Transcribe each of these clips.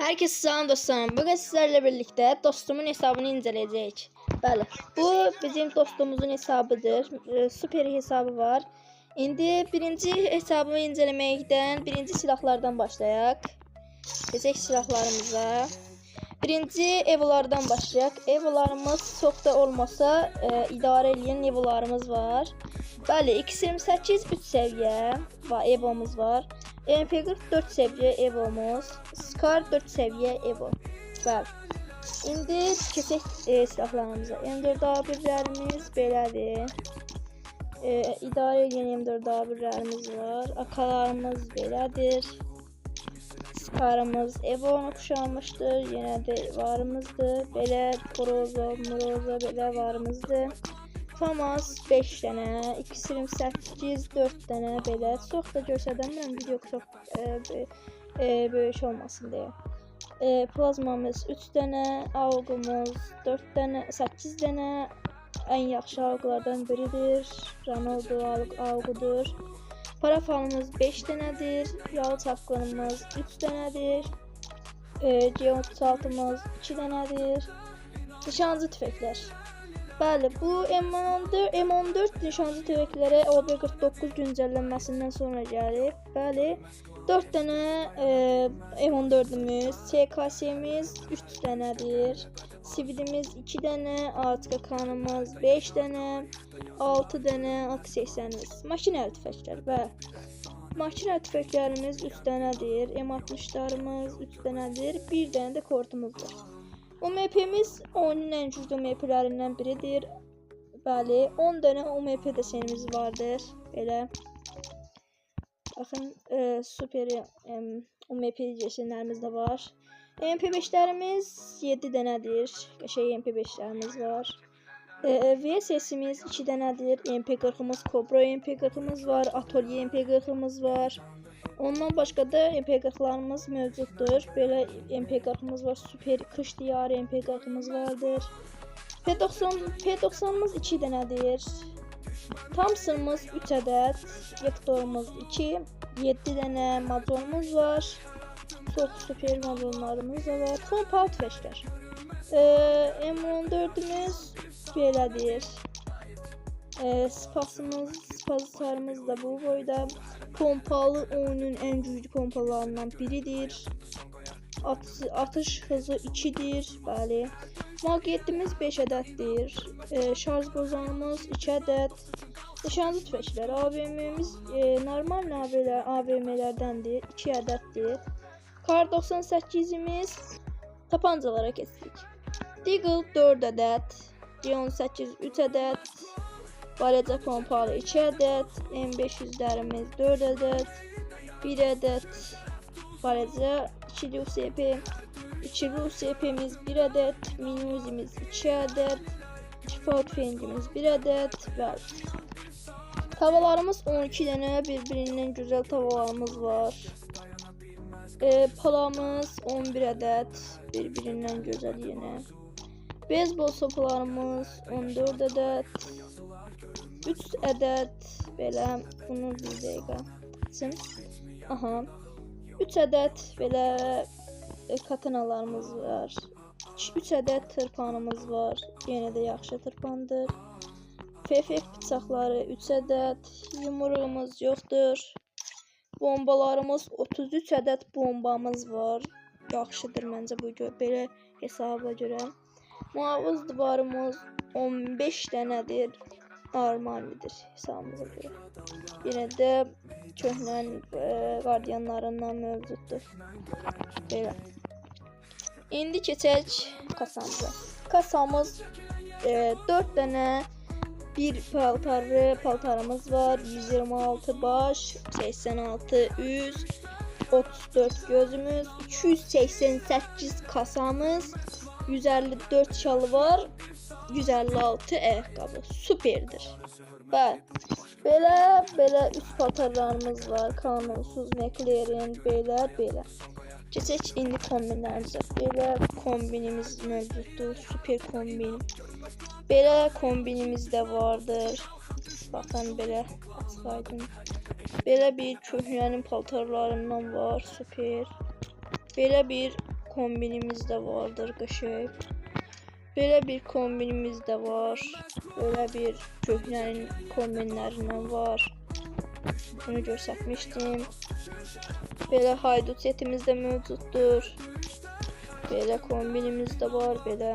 Herkese selam dostlarım. Bugün sizlerle birlikte dostumun hesabını inceleyeceğiz. Bəli, bu bizim dostumuzun hesabıdır. Süper hesabı var. İndi birinci hesabı inceleməkdən birinci silahlardan başlayaq. Keçək silahlarımıza. Birinci evolardan başlayaq. Evolarımız çox da olmasa idarə edən evolarımız var. Bəli, X28 3 səviyyə var, evomuz var. MP44 seviye evomuz, Scar 4 seviye evo. Bəli. İndi keçək silahlarımıza. M4A1'lərimiz belədir. İdarə edən M4A1'lərimiz var. AK-larımız belədir. Scar'ımız Evo'nu kuşanmışdır. Yenə də varımızdır. Belə Groza, Muroza belə varımızdır. Famas 5 dənə, X28 4 dənə belə. Çox da göstərmirəm, video çox böyük olmasın deyə. Plazmamız 3 dənə, AUG'umuz 4 dənə, 8 dənə. Ən yaxşı AUG'lardan biridir. Ronaldo AUG'udur. Parafalımız 5 dənədir. Yalı çapqınımız 3 dənədir. G36'mız 2 dənədir. Nişancı tüfəklər. Bəli, bu M14 nişancı tüfəklərə OB49 güncəllənməsindən sonra gəlib. Bəli, 4 dənə M14'ümüz, SKS'miz 3 dənədir. Cividimiz 2 dənə, AKK-nımız 5 dənə, 6 dənə AK-80'imiz. Makinəli tüfəklər, bəli. Makinəli tüfəklərimiz 3 dənədir. M60'larımız 3 dənədir. 1 dənə də kortumuz var. UMP'miz oyunun en güçlü UMP'lerinden biridir. Bəli, 10 dənə UMP desenimiz vardır. Belə. Baxın, super UMP desenlərimiz də var. MP5'lərimiz 7 dənədir. Qəşəng MP5'lərimiz var. VSS'imiz 2 dənədir. MP40'ımız, Cobra MP40'ımız var. Atölye MP40'ımız var. Ondan başqa da MP40'larımız mövcuddur. Belə MP40'ımız var. Super kış diyarı MP40'ımız vardır. P90'ımız 2 dənədir. Thompson'ımız 3 ədəd. Vektorumuz 2. 7 dənə mazonumuz var. Çox super mazonlarımız da var. Pompalı tüfəklər. M14'ümüz belədir. Spazlarımız da bu boyda. Pompalı oyunun en güçlü pompalarından biridir. Atış hızı 2'dir. Bəli. Magnetimiz 5 ədəddir. Şarj bozanımız 2 ədəd. Nişancı tüfəklər. AVM'miz normal AVM'lərdəndir. 2 ədəddir. Kar 98'imiz tapancalara keçdik. Deagle 4 ədəd. G18 3 ədəd. Balaca pompalı 2 ədəd. M500'lərimiz 4 ədəd. 1 ədəd. Balaca 2 USP. 2 USP'miz 1 ədəd. Mini Uzi'miz 2 ədəd. 2 Fotfengimiz 1 ədəd. Və tavalarımız 12 dənə birbirindən gözəl tavalarımız var. Palamız 11 ədəd. Birbirindən gözəl yenə. Beyzbol sopalarımız 14 ədəd. 3 ədəd belə, bunu bir dəqiqə açın. Aha. 3 ədəd belə katanalarımız var. 3 ədəd tırpanımız var. Yenə də yaxşı tırpandır. FFF bıçaqları 3 ədəd. Yumruğumuz yoxdur. Bombalarımız 33 ədəd bombamız var. Yaxşıdır məncə bu belə hesaba görə. Muhafız divarımız 15 dənədir. Normaldir hesabımıza görə. Yenə də köhnə qardiyanlarından mövcuddur. Belə. İndi keçək kasamıza. Kasamız 4 dənə bir paltarımız var. 126 baş, 86 üz, 34 gözümüz, 288 kasamız, 154 şalvar, 156 ayakkabı. Süperdir. Belə üst paltarlarımız var. Kanunsuz McLaren belə. Keçək indi kombinlərimizə. Belə kombinimiz mövcuddur. Süper kombin. Belə kombinimiz də vardır. Baxın belə açaydım. Belə bir köhnənin paltarlarından var. Süper. Belə bir kombinimiz de vardır qəşəng. Belə bir kombinimiz de var. Böyle bir köhnənin kombinlərindən var. Bunu göstərmişdim. Belə haydut setimiz de mövcuddur. Belə kombinimiz de var. Belə.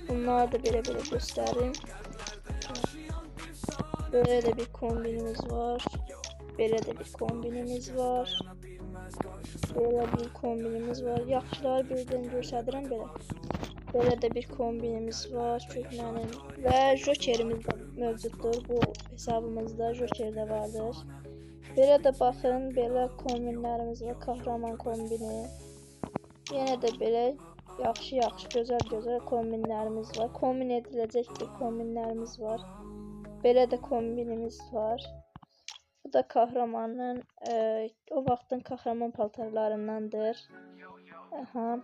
Bunlar da belə göstərim. Böyle de bir kombinimiz var. Böyle de bir kombinimiz var. Böyle bir kombinimiz var. Yaxşıları birdən göstərirəm belə. Böyle de bir kombinimiz var. Köhnənin ve jokerimiz de mövcuddur. Bu hesabımızda joker de vardır. Belə də baxın, belə kombinlərimiz var. Kahraman kombini. Yenə də belə yaxşı, gözəl kombinlərimiz var. Kombin ediləcək bir kombinlərimiz var. Belə də kombinimiz var. Bu da kahramanın o vaxtın kahraman paltarlarındandır. Aha,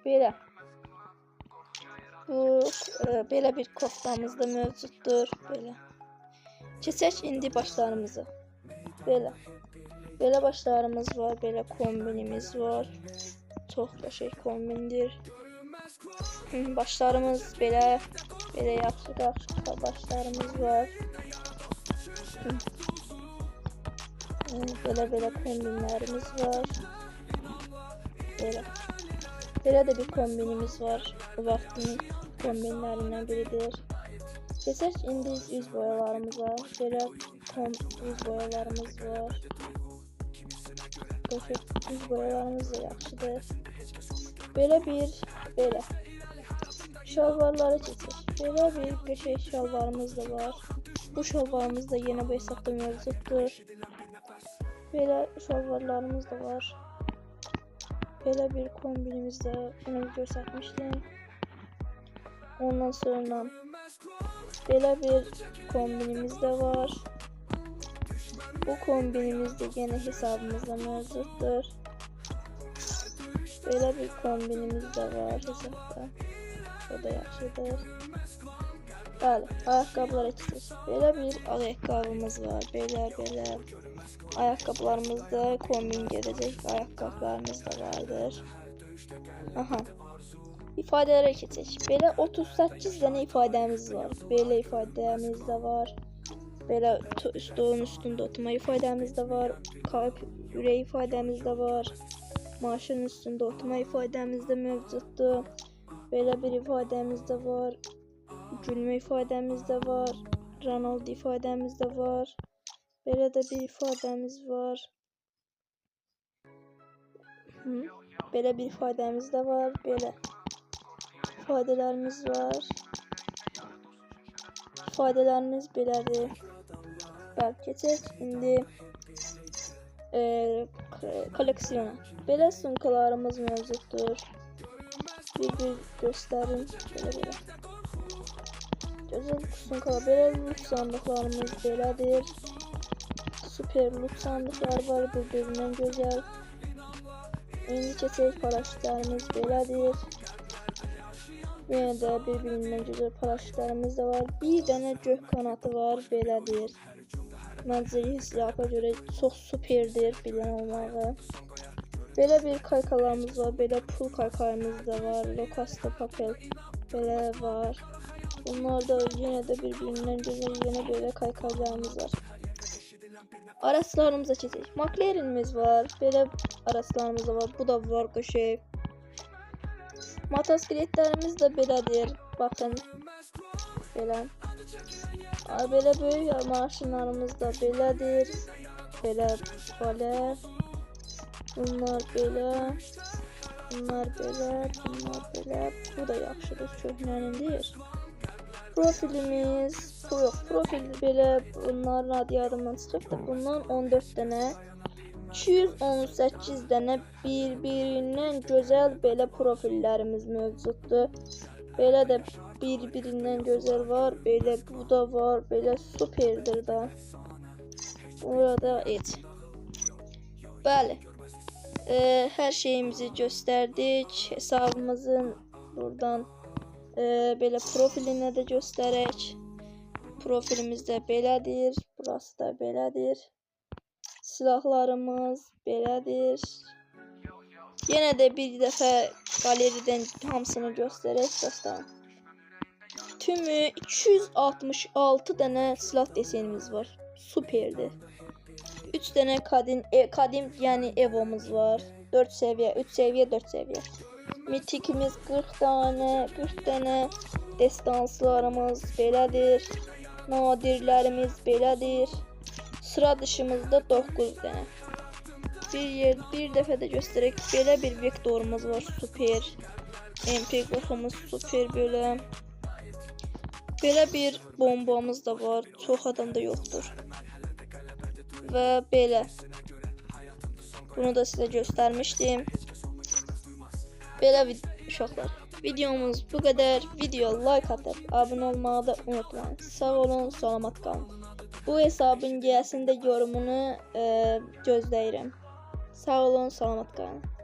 belə. Bu belə bir koftamız da mövcuddur. Belə. Keçək indi başlarımızı. Belə. Belə başlarımız var, belə kombinimiz var. Çox qəşəng kombindir. Başlarımız belə yaxşı başlarımız var. Belə kombinlərimiz var. Belə də bir kombinimiz var. Bu vaxtın kombinlərindən biridir. Keçək indi yüz boyalarımıza. Belə yüz boyalarımız var. Yüz boyalarımız da yaxşıdır. Belə şalvarları keçək. Belə bir qəşəng şalvarımız da var. Bu şalvarımız da yeni bu hesabda mövcuddur. Belə şalvarlarımız da var. Belə bir kombinimiz de bunu göstərmişdim. Ondan sonra belə bir kombinimiz de var. Bu kombinimiz de yine hesabımızda mevcuttur. Belə bir kombinimiz de var hesabda. O da yaxşıdır. Bəli, ayaqqabılara keçək. Belə bir ayaqqabımız var. Belə ayaqqabılarımızda kombin gedəcək ayaqqabılarımız da vardır. Aha. İfadələrə keçək. Belə 38 dənə ifadəmiz var. Belə ifadəmiz də var. Belə stolun üstündə oturma ifadəmiz də var. Kalp, ürək ifadəmiz də var. Maşının üstündə oturma ifadəmiz də mövcuddur. Belə bir ifadəmiz də var. Gülmə ifadəmiz də var. Ronald ifadəmiz də var. Belə də bir ifadəmiz var. Belə bir ifadəmiz də var. Belə ifadələrimiz var. İfadələrimiz belədir. Bəli, keçək indi koleksiyona. Belə sumkalarımız mövcuddur. Bir göstərim. Belə. Gözəl sumkalar. Belə lut sandıqlarımız belədir. Süper lut sandıqlar var, birbirindən gözəl. İndi keçək paraşütlərimiz belədir. Yenə də birbirindən gözəl paraşütlərimiz də var. Bir dənə gök qanatı var, belədir. Məncə hissiyata görə çox süperdir bilən olmağı. Belə bir kaykalarımız var, belə pul kaykayımız da var. Lokasta papel belə var. Bunlar da yenə də birbirindən gözəl yenə belə kaykaylarımız var. Araçlarımıza keçək. McLaren'imiz var. Belə araçlarımız da var. Bu da var qəşəng. Motosikletlərimiz də belədir. Baxın. Belə. Belə böyük maşınlarımız da belədir. Belə belə. Bunlar belə. Bunlar belə. Bunlar belə. Bu da yaxşıdır. Köhnənindir. Profilimiz. Yox, profil belə bunların adı yadımdan çıxıb da. Bundan 14 dənə. 218 dənə birbirindən gözəl belə profillərimiz mövcuddur. Belə də birbirindən gözəl var. Belə bu da var. Belə superdir da. Burada et. Bəli. Hər şeyimizi göstərdik. Hesabımızın buradan belə profilinə də göstərək. Profilimiz də belədir. Burası da belədir. Silahlarımız belədir. Yenə də bir dəfə qaleridən hamısını göstərək dostlarım. Tümü 266 dənə silah desenimiz var. Superdir. 3 dənə kadim yəni evomuz var. 4 seviyə, 3 seviyə, 4 seviyə. Mitikimiz 40 dənə destanslarımız belədir. Nadirlərimiz belədir. Sıra dışımızda 9 dənə. Bir dəfə də göstərək. Belə bir vektorumuz var, super. MP qoxumuz super belə. Belə bir bombamız da var. Çox adamda yoxdur. Və belə. Bunu da sizə göstərmişdim. Belə uşaqlar. Videomuz bu qədər. Video like atıb abunə olmağı da unutmayın. Sağ olun, salamat qalın. Bu hesabın gələsində yorumunu gözləyirəm. Sağ olun, salamat qalın.